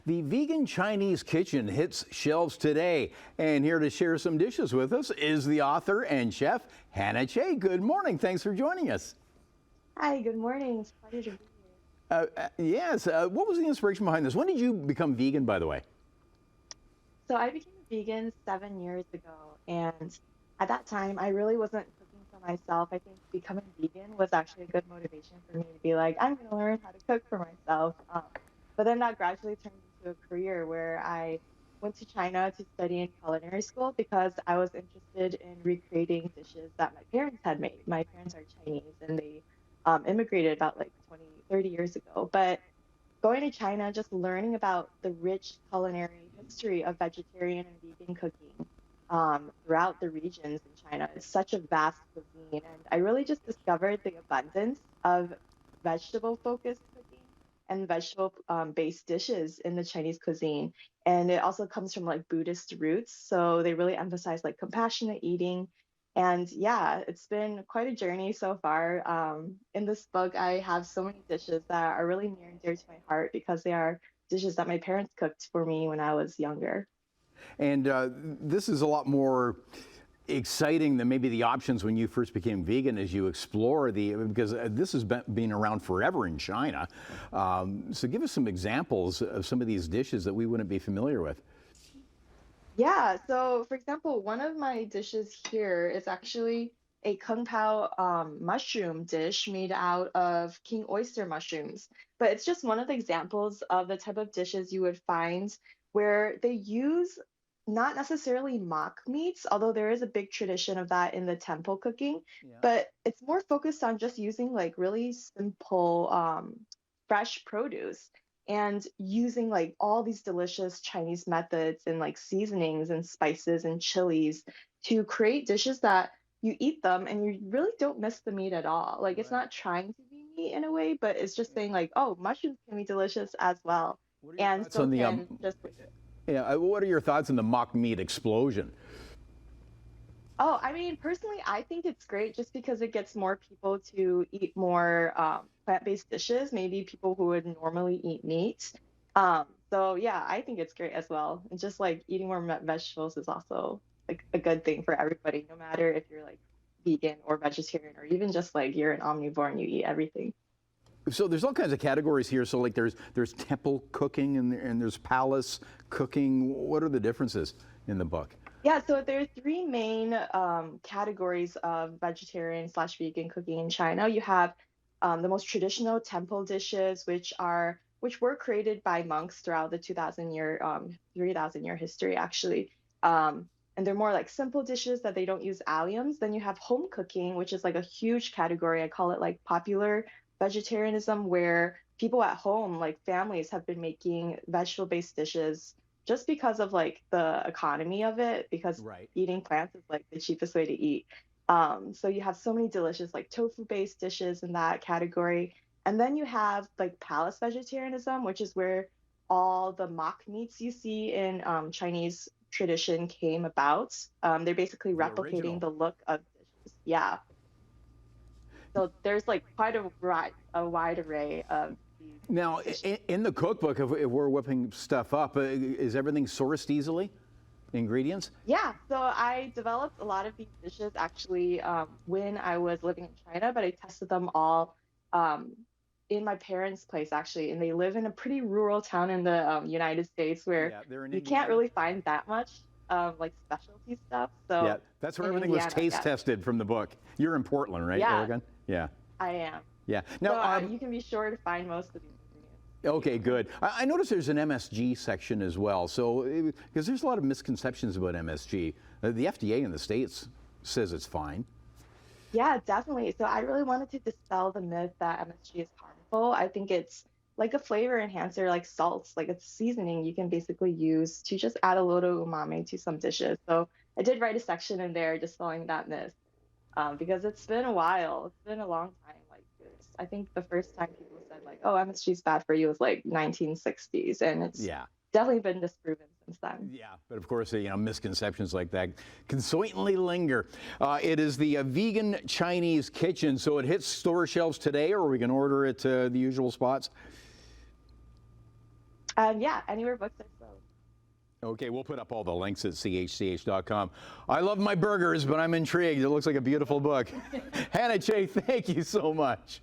The vegan Chinese kitchen hits shelves today. And here to share some dishes with us is the author and chef, Hannah Che. Good morning. Thanks for joining us. Hi, good morning. It's a pleasure to be here. Yes. What was the inspiration behind this? When did you become vegan, by the way? So I became a vegan 7 years ago, and at that time, I really wasn't cooking for myself. I think becoming vegan was actually a good motivation for me to be like, I'm going to learn how to cook for myself. But then that gradually turned into a career where I went to China to study in culinary school because I was interested in recreating dishes that my parents had made. My parents are Chinese, and they immigrated about like 20, 30 years ago. But going to China, just learning about the rich culinary history of vegetarian and vegan cooking throughout the regions in China. It's such a vast cuisine. And I really just discovered the abundance of vegetable focused cooking and vegetable based dishes in the Chinese cuisine. And it also comes from like Buddhist roots. So they really emphasize like compassionate eating. And yeah, it's been quite a journey so far. In this book, I have so many dishes that are really near and dear to my heart because they are dishes that my parents cooked for me when I was younger. And this is a lot more exciting than maybe the options when you first became vegan as you explore because this has been around forever in China. So give us some examples of some of these dishes that we wouldn't be familiar with. Yeah, so for example, one of my dishes here is actually a kung pao mushroom dish made out of king oyster mushrooms. But it's just one of the examples of the type of dishes you would find where they use not necessarily mock meats, although there is a big tradition of that in the temple cooking, Yeah. but it's more focused on just using like really simple fresh produce and using like all these delicious Chinese methods and like seasonings and spices and chilies to create dishes that you eat them and you really don't miss the meat at all. Like it's Right. not trying to be meat in a way, but it's just saying like, oh, mushrooms can be delicious as well. What are your And thoughts so on the can just yeah, what are your thoughts on the mock meat explosion? Oh, I mean, personally, I think it's great just because it gets more people to eat more plant-based dishes, maybe people who would normally eat meat. So yeah, I think it's great as well. And just like eating more vegetables is also like a good thing for everybody, no matter if you're like vegan or vegetarian or even just like you're an omnivore and you eat everything. So there's all kinds of categories here. So like there's temple cooking and there's palace cooking. What are the differences in the book? Yeah, so there are three main categories of vegetarian slash vegan cooking in China. You have the most traditional temple dishes, which were created by monks throughout the 3,000 year history, actually. And they're more like simple dishes that they don't use alliums. Then you have home cooking, which is like a huge category. I call it like popular vegetarianism, where people at home, like families, have been making vegetable-based dishes just because of like the economy of it, because Right. eating plants is like the cheapest way to eat. So you have so many delicious like tofu-based dishes in that category. And then you have like palace vegetarianism, which is where all the mock meats you see in Chinese tradition came about. They're basically The replicating original. the look of dishes. Yeah. So there's like quite a wide array of these Now, dishes. in the cookbook, if we're whipping stuff up, is everything sourced easily? Ingredients? Yeah, so I developed a lot of these dishes actually when I was living in China, but I tested them all um, in my parents' place actually, and they live in a pretty rural town in the United States where Yeah, they're in you can't Indiana. really find that much like specialty stuff. Yeah, So that's where in everything was Indiana, taste yes, tested from the book. You're in Portland, right, yeah, Oregon? Yeah, I am. yeah. So Now, you can be sure to find most of these ingredients. okay, good. I noticed there's an MSG section as well. So, because there's a lot of misconceptions about MSG. The FDA in the States says it's fine. Yeah, definitely. So I really wanted to dispel the myth that MSG is harmful. I think it's like a flavor enhancer, like salts, like a seasoning you can basically use to just add a little umami to some dishes. So I did write a section in there dispelling that myth because it's been a while. It's been a long time. Like I think the first time people said like, "Oh, MSG is bad for you," was like 1960s, and it's Yeah. definitely been disproven since then. Yeah, but of course, misconceptions like that can certainly linger. It is the vegan Chinese kitchen, so it hits store shelves today, or we can order it to the usual spots. Yeah, anywhere books are sold. Okay, we'll put up all the links at chch.com. I love my burgers, but I'm intrigued. It looks like a beautiful book. Hannah Che, thank you so much.